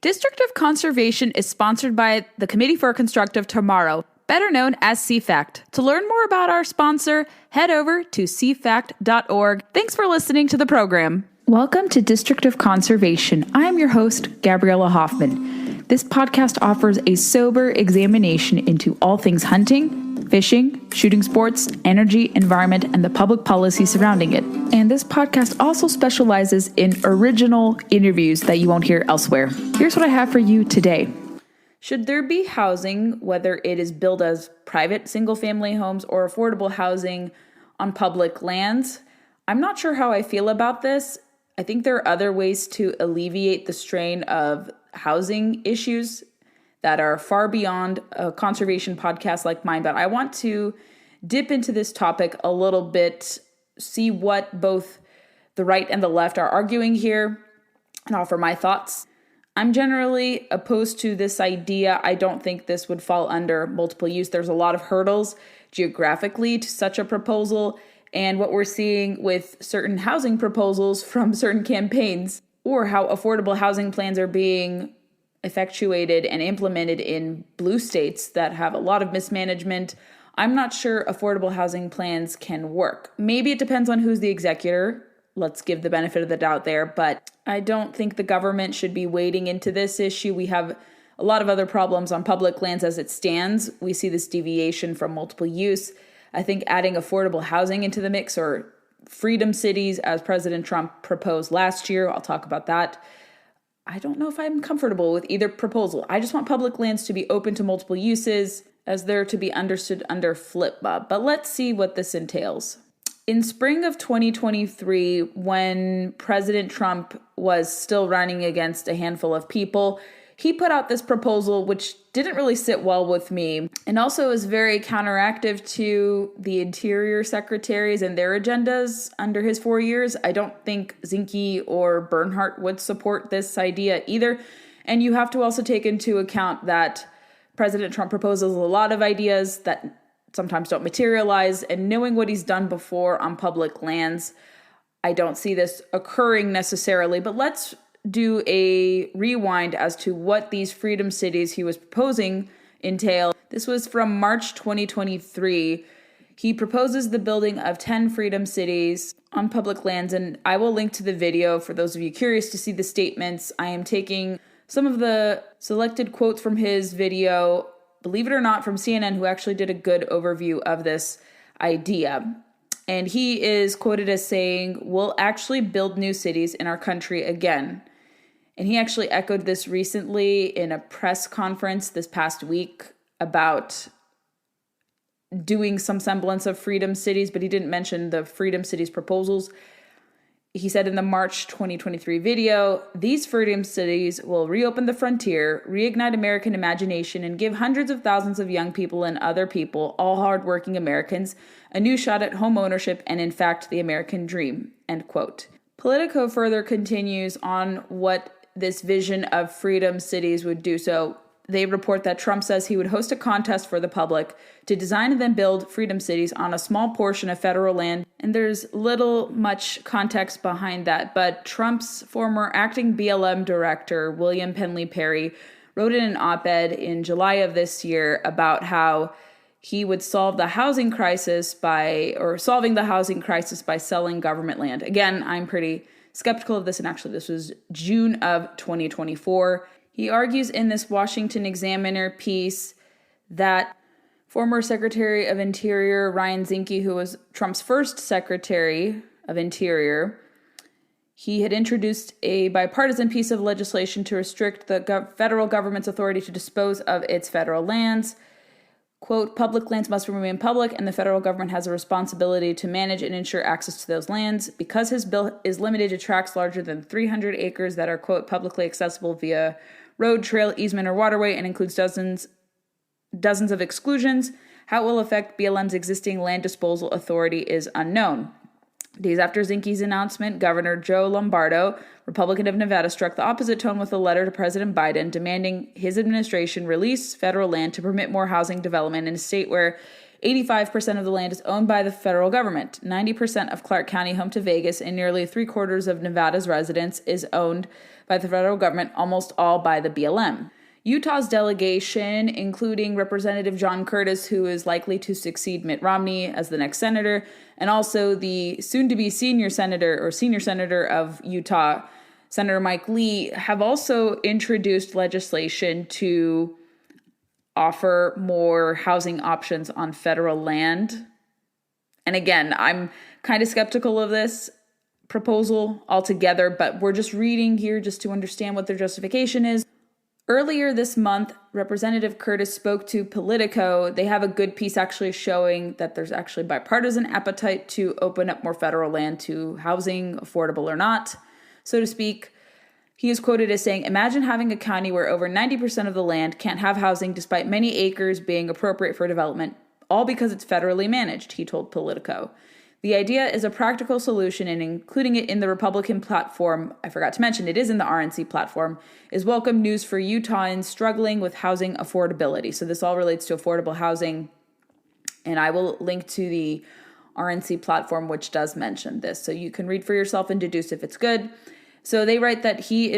District of Conservation is sponsored by the Committee for a Constructive Tomorrow, better known as CFACT. To learn more about our sponsor, head over to cfact.org. Thanks for listening to the program. Welcome to District of Conservation. I am your host, Gabriella Hoffman. This podcast offers a sober examination into all things hunting, fishing, shooting sports, energy, environment, and the public policy surrounding it. And this podcast also specializes in original interviews that you won't hear elsewhere. Here's what I have for you today. Should there be housing, whether it is billed as private single-family homes or affordable housing on public lands? I'm not sure how I feel about this. I think there are other ways to alleviate the strain of housing issues that are far beyond a conservation podcast like mine, but I want to dip into this topic a little bit, see what both the right and the left are arguing here, and offer my thoughts. I'm generally opposed to this idea. I don't think this would fall under multiple use. There's a lot of hurdles geographically to such a proposal, and what we're seeing with certain housing proposals from certain campaigns, or how affordable housing plans are being effectuated and implemented in blue states that have a lot of mismanagement. I'm not sure affordable housing plans can work. Maybe it depends on who's the executor. Let's give the benefit of the doubt there, but I don't think the government should be wading into this issue. We have a lot of other problems on public lands as it stands. We see this deviation from multiple use. I think adding affordable housing into the mix, or freedom cities as President Trump proposed last year, I'll talk about that. I don't know if I'm comfortable with either proposal. I just want public lands to be open to multiple uses as they're to be understood under FLIPA. But let's see what this entails. In spring of 2023, when President Trump was still running against a handful of people, he put out this proposal, which didn't really sit well with me, and also is very counteractive to the Interior Secretaries and their agendas under his 4 years. I don't think Zinke or Bernhardt would support this idea either. And you have to also take into account that President Trump proposes a lot of ideas that sometimes don't materialize, and knowing what he's done before on public lands, I don't see this occurring necessarily. But let's do a rewind as to what these freedom cities he was proposing entail. This was from March 2023. He proposes the building of 10 freedom cities on public lands, and I will link to the video for those of you curious to see the statements. I am taking some of the selected quotes from his video, believe it or not, from CNN, who actually did a good overview of this idea. And he is quoted as saying, "We'll actually build new cities in our country again." And he actually echoed this recently in a press conference this past week about doing some semblance of freedom cities, but he didn't mention the freedom cities proposals. He said in the March 2023 video, "These freedom cities will reopen the frontier, reignite American imagination, and give hundreds of thousands of young people and other people, all hardworking Americans, a new shot at home ownership and, in fact, the American dream." End quote. Politico further continues on what this vision of freedom cities would do. So they report that Trump says he would host a contest for the public to design and then build freedom cities on a small portion of federal land. And there's much context behind that. But Trump's former acting BLM director, William Penley Perry, wrote in an op-ed in July of this year about how he would solving the housing crisis by selling government land. Again, I'm pretty skeptical of this, and actually this was June of 2024. He argues in this Washington Examiner piece that former Secretary of Interior Ryan Zinke, who was Trump's first Secretary of Interior, he had introduced a bipartisan piece of legislation to restrict the federal government's authority to dispose of its federal lands. Quote, "Public lands must remain public, and the federal government has a responsibility to manage and ensure access to those lands. Because his bill is limited to tracts larger than 300 acres that are, quote, publicly accessible via road, trail, easement, or waterway, and includes dozens of exclusions, how it will affect BLM's existing land disposal authority is unknown." Days after Zinke's announcement, Governor Joe Lombardo, Republican of Nevada, struck the opposite tone with a letter to President Biden demanding his administration release federal land to permit more housing development in a state where 85% of the land is owned by the federal government. 90% of Clark County, home to Vegas, and nearly 3/4 of Nevada's residents is owned by the federal government, almost all by the BLM. Utah's delegation, including Representative John Curtis, who is likely to succeed Mitt Romney as the next senator, and also the soon-to-be senior senator of Utah, Senator Mike Lee, have also introduced legislation to offer more housing options on federal land. And again, I'm kind of skeptical of this proposal altogether, but we're just reading here just to understand what their justification is. Earlier this month, Representative Curtis spoke to Politico. They have a good piece actually showing that there's actually bipartisan appetite to open up more federal land to housing, affordable or not, so to speak. He is quoted as saying, "Imagine having a county where over 90% of the land can't have housing despite many acres being appropriate for development, all because it's federally managed," he told Politico. The idea is a practical solution, and including it in the Republican platform, I forgot to mention it is in the RNC platform, is welcome news for Utahns struggling with housing affordability. So this all relates to affordable housing, and I will link to the RNC platform, which does mention this. So you can read for yourself and deduce if it's good. So they write that he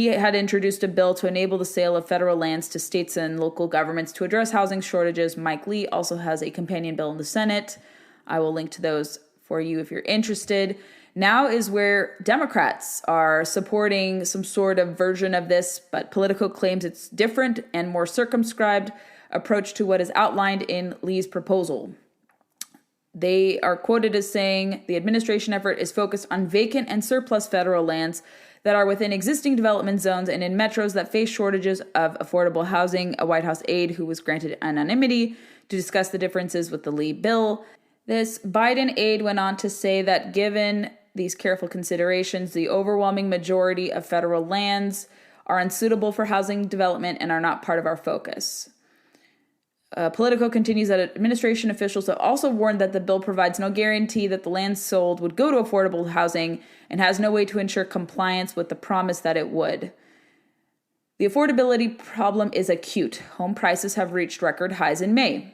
had introduced a bill to enable the sale of federal lands to states and local governments to address housing shortages. Mike Lee also has a companion bill in the Senate. I will link to those for you if you're interested. Now is where Democrats are supporting some sort of version of this, but Politico claims it's different and more circumscribed approach to what is outlined in Lee's proposal. They are quoted as saying, "The administration effort is focused on vacant and surplus federal lands that are within existing development zones and in metros that face shortages of affordable housing." A White House aide who was granted anonymity to discuss the differences with the Lee bill. This Biden aide went on to say that given these careful considerations, the overwhelming majority of federal lands are unsuitable for housing development and are not part of our focus. Politico continues that administration officials have also warned that the bill provides no guarantee that the land sold would go to affordable housing and has no way to ensure compliance with the promise that it would. The affordability problem is acute. Home prices have reached record highs in May.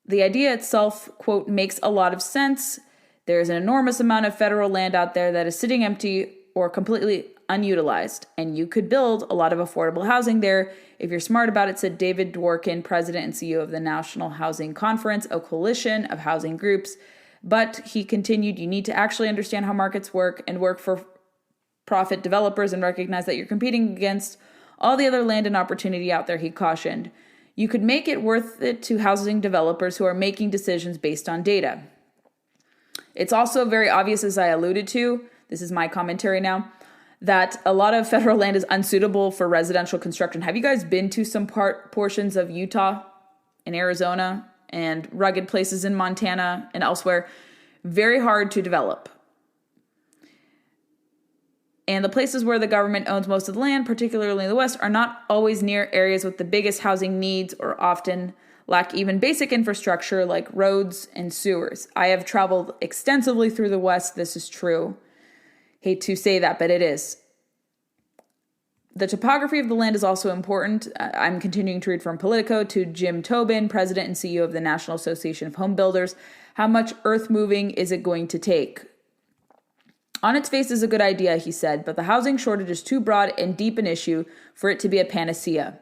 The idea itself, quote, "makes a lot of sense. There is an enormous amount of federal land out there that is sitting empty or completely unutilized, and you could build a lot of affordable housing there if you're smart about it," said David Dworkin, president and CEO of the National Housing Conference, a coalition of housing groups. But he continued, "You need to actually understand how markets work and work for profit developers and recognize that you're competing against all the other land and opportunity out there," he cautioned. "You could make it worth it to housing developers who are making decisions based on data." It's also very obvious, as I alluded to, this is my commentary now, that a lot of federal land is unsuitable for residential construction. Have you guys been to some portions of Utah and Arizona and rugged places in Montana and elsewhere? Very hard to develop. And the places where the government owns most of the land, particularly in the West, are not always near areas with the biggest housing needs or often lack even basic infrastructure like roads and sewers. I have traveled extensively through the West. This is true. Hate to say that, but it is. The topography of the land is also important. I'm continuing to read from Politico to Jim Tobin, president and CEO of the National Association of Home Builders. How much earth moving is it going to take? On its face is a good idea, he said, but the housing shortage is too broad and deep an issue for it to be a panacea.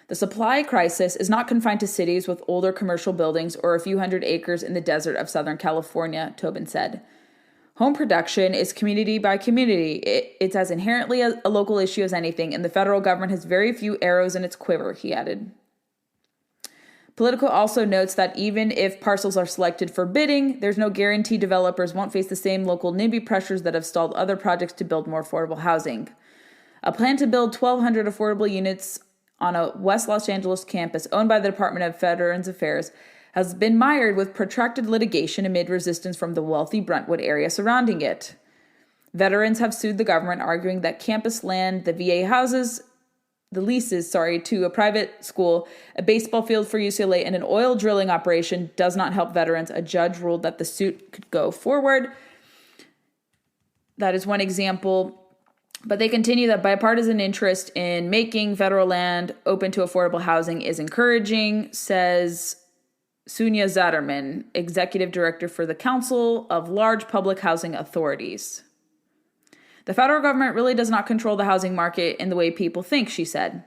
The supply crisis is not confined to cities with older commercial buildings or a few hundred acres in the desert of Southern California, Tobin said. Home production is community by community. It's as inherently a local issue as anything, and the federal government has very few arrows in its quiver, he added. Politico also notes that even if parcels are selected for bidding, there's no guarantee developers won't face the same local NIMBY pressures that have stalled other projects to build more affordable housing. A plan to build 1,200 affordable units on a West Los Angeles campus owned by the Department of Veterans Affairs has been mired with protracted litigation amid resistance from the wealthy Brentwood area surrounding it. Veterans have sued the government, arguing that campus land the VA houses leases to a private school, a baseball field for UCLA, and an oil drilling operation does not help veterans. A judge ruled that the suit could go forward. That is one example. But they continue that bipartisan interest in making federal land open to affordable housing is encouraging, says Sunya Zatterman, executive director for the Council of Large Public Housing Authorities. The federal government really does not control the housing market in the way people think, she said.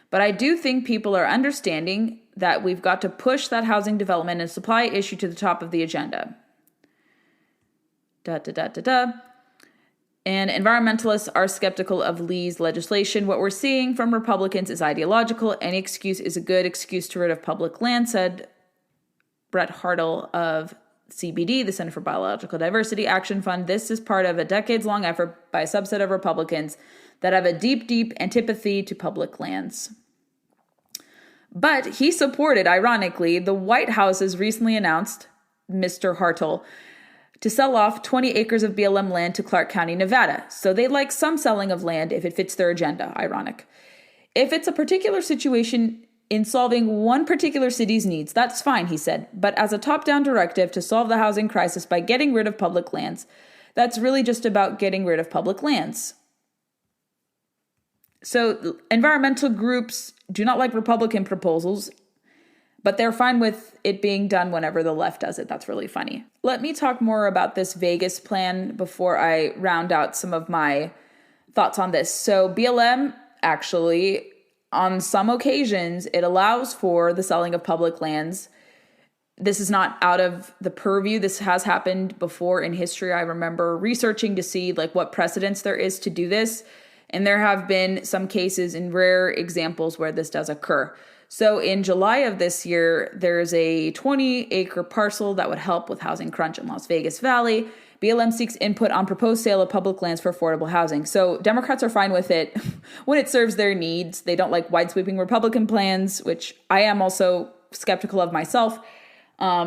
But I do think people are understanding that we've got to push that housing development and supply issue to the top of the agenda. And environmentalists are skeptical of Lee's legislation. What we're seeing from Republicans is ideological. Any excuse is a good excuse to rid of public land, said Brett Hartle of CBD, the Center for Biological Diversity Action Fund. This is part of a decades-long effort by a subset of Republicans that have a deep, deep antipathy to public lands. But he supported, ironically, the White House's recently announced, Mr. Hartle, to sell off 20 acres of BLM land to Clark County, Nevada. So they like some selling of land if it fits their agenda, ironic. If it's a particular situation in solving one particular city's needs, that's fine, he said. But as a top-down directive to solve the housing crisis by getting rid of public lands, that's really just about getting rid of public lands. So environmental groups do not like Republican proposals, but they're fine with it being done whenever the left does it. That's really funny. Let me talk more about this Vegas plan before I round out some of my thoughts on this. So BLM actually, on some occasions, it allows for the selling of public lands. This is not out of the purview. This has happened before in history. I remember researching to see what precedents there is to do this. And there have been some cases in rare examples where this does occur. So in July of this year, there's a 20-acre parcel that would help with housing crunch in Las Vegas Valley. BLM seeks input on proposed sale of public lands for affordable housing. So Democrats are fine with it when it serves their needs. They don't like wide-sweeping Republican plans, which I am also skeptical of myself,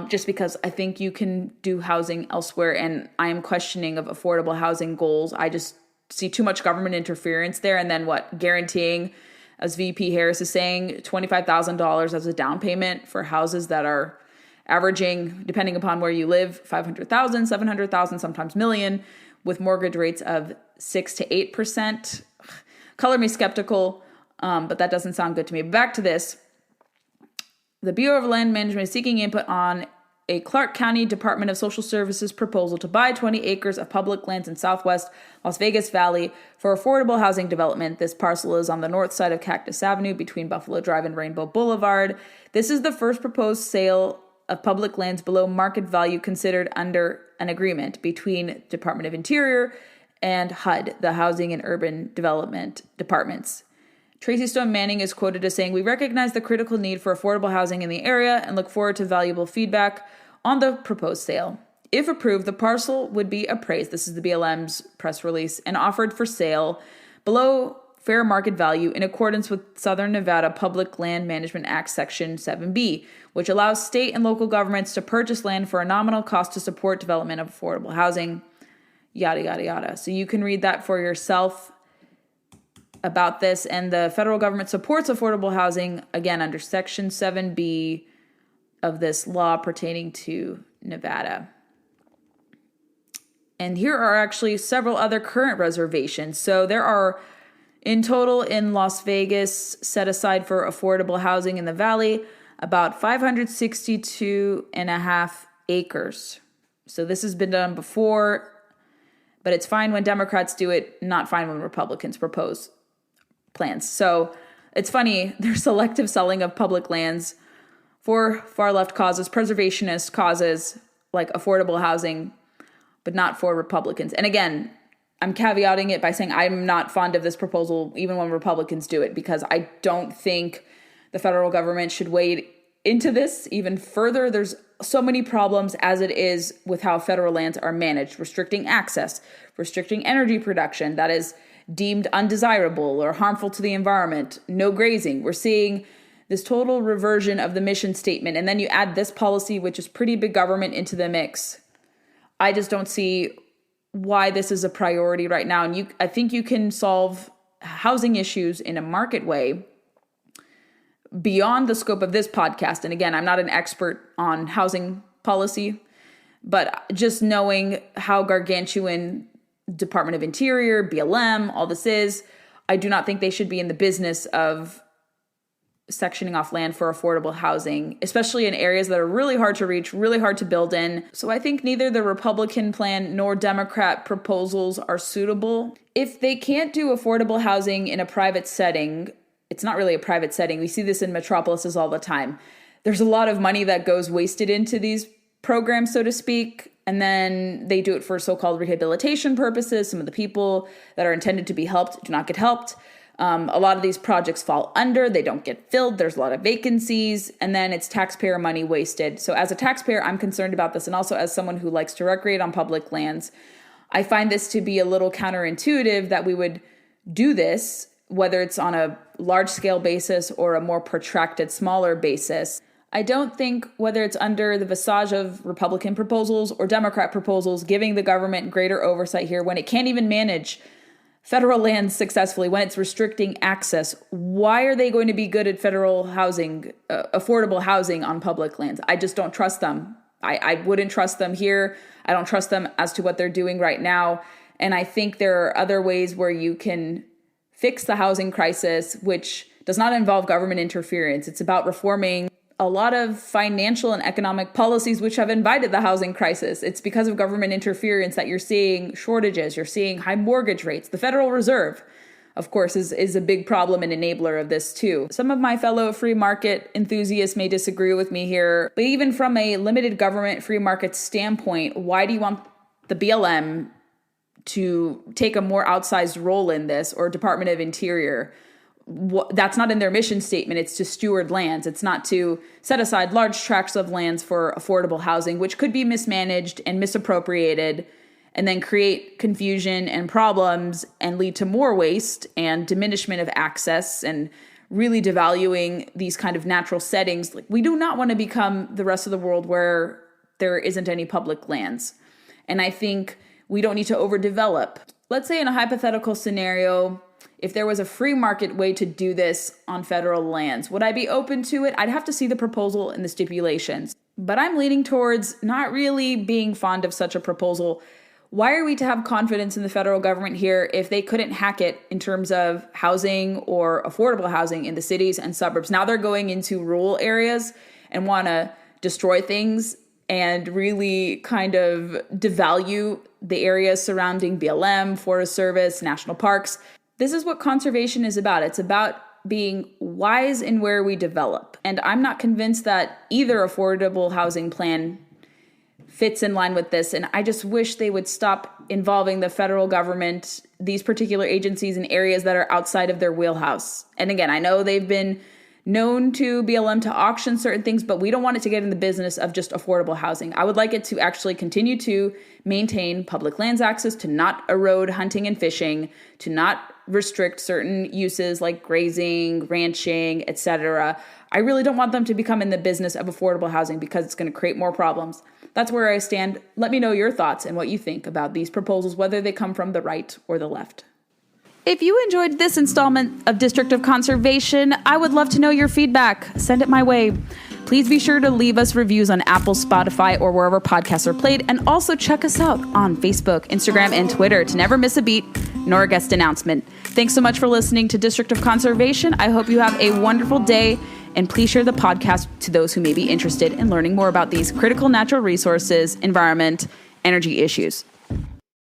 just because I think you can do housing elsewhere, and I am questioning of affordable housing goals. I just see too much government interference there, and then guaranteeing, as VP Harris is saying, $25,000 as a down payment for houses that are averaging, depending upon where you live, $500,000, $700,000, sometimes million, with mortgage rates of 6 to 8%. Color me skeptical, but that doesn't sound good to me. Back to this. The Bureau of Land Management is seeking input on a Clark County Department of Social Services proposal to buy 20 acres of public lands in southwest Las Vegas Valley for affordable housing development. This parcel is on the north side of Cactus Avenue between Buffalo Drive and Rainbow Boulevard. This is the first proposed sale of public lands below market value considered under an agreement between Department of Interior and HUD, the Housing and Urban Development Departments. Tracy Stone Manning is quoted as saying, "We recognize the critical need for affordable housing in the area and look forward to valuable feedback on the proposed sale. If approved, the parcel would be appraised," this is the BLM's press release, "and offered for sale below fair market value in accordance with Southern Nevada Public Land Management Act Section 7B, which allows state and local governments to purchase land for a nominal cost to support development of affordable housing," yada, yada, yada. So you can read that for yourself about this. And the federal government supports affordable housing, again, under Section 7B of this law pertaining to Nevada. And here are actually several other current reservations. So there are, in total in Las Vegas, set aside for affordable housing in the valley, about 562.5 acres. So this has been done before, but it's fine when Democrats do it, not fine when Republicans propose plans. So it's funny, there's selective selling of public lands for far left causes, preservationist causes like affordable housing, but not for Republicans. And again, I'm caveating it by saying I'm not fond of this proposal even when Republicans do it, because I don't think the federal government should wade into this even further. There's so many problems as it is with how federal lands are managed, restricting access, restricting energy production that is deemed undesirable or harmful to the environment, no grazing. We're seeing this total reversion of the mission statement. And then you add this policy, which is pretty big government, into the mix. I just don't see why this is a priority right now. And I think you can solve housing issues in a market way beyond the scope of this podcast. And again, I'm not an expert on housing policy, but just knowing how gargantuan Department of Interior, BLM, all this is. I do not think they should be in the business of sectioning off land for affordable housing, especially in areas that are really hard to reach, really hard to build in. So I think neither the Republican plan nor Democrat proposals are suitable. If they can't do affordable housing in a private setting, it's not really a private setting. We see this in metropolises all the time. There's a lot of money that goes wasted into these programs, so to speak, and then they do it for so-called rehabilitation purposes. Some of the people that are intended to be helped do not get helped. A lot of these projects fall under, they don't get filled, there's a lot of vacancies, and then it's taxpayer money wasted. So as a taxpayer, I'm concerned about this, and also as someone who likes to recreate on public lands, I find this to be a little counterintuitive that we would do this, whether it's on a large-scale basis or a more protracted, smaller basis. I don't think whether it's under the visage of Republican proposals or Democrat proposals giving the government greater oversight here when it can't even manage federal lands successfully, when it's restricting access. Why are they going to be good at federal housing, affordable housing on public lands? I just don't trust them. I wouldn't trust them here. I don't trust them as to what they're doing right now. And I think there are other ways where you can fix the housing crisis, which does not involve government interference. It's about reforming a lot of financial and economic policies which have invited the housing crisis. It's because of government interference that you're seeing shortages, you're seeing high mortgage rates. The Federal Reserve, of course, is a big problem and enabler of this too. Some of my fellow free market enthusiasts may disagree with me here, but even from a limited government free market standpoint, why do you want the BLM to take a more outsized role in this, or Department of Interior? That's not in their mission statement. It's to steward lands. It's not to set aside large tracts of lands for affordable housing, which could be mismanaged and misappropriated and then create confusion and problems and lead to more waste and diminishment of access and really devaluing these kind of natural settings. Like, we do not want to become the rest of the world where there isn't any public lands. And I think we don't need to overdevelop. Let's say in a hypothetical scenario, if there was a free market way to do this on federal lands, would I be open to it? I'd have to see the proposal and the stipulations. But I'm leaning towards not really being fond of such a proposal. Why are we to have confidence in the federal government here if they couldn't hack it in terms of housing or affordable housing in the cities and suburbs? Now they're going into rural areas and want to destroy things and really kind of devalue the areas surrounding BLM, Forest Service, national parks. This is what conservation is about. It's about being wise in where we develop. And I'm not convinced that either affordable housing plan fits in line with this. And I just wish they would stop involving the federal government, these particular agencies, in areas that are outside of their wheelhouse. And again, I know they've been known to BLM to auction certain things, but we don't want it to get in the business of just affordable housing. I would like it to actually continue to maintain public lands access, to not erode hunting and fishing, to not restrict certain uses like grazing, ranching, etc. I really don't want them to become in the business of affordable housing because it's going to create more problems. That's where I stand. Let me know your thoughts and what you think about these proposals, whether they come from the right or the left. If you enjoyed this installment of District of Conservation, I would love to know your feedback. Send it my way. Please be sure to leave us reviews on Apple, Spotify, or wherever podcasts are played, and also check us out on Facebook, Instagram, and Twitter to never miss a beat nor a guest announcement. Thanks so much for listening to District of Conservation. I hope you have a wonderful day, and please share the podcast to those who may be interested in learning more about these critical natural resources, environment, energy issues.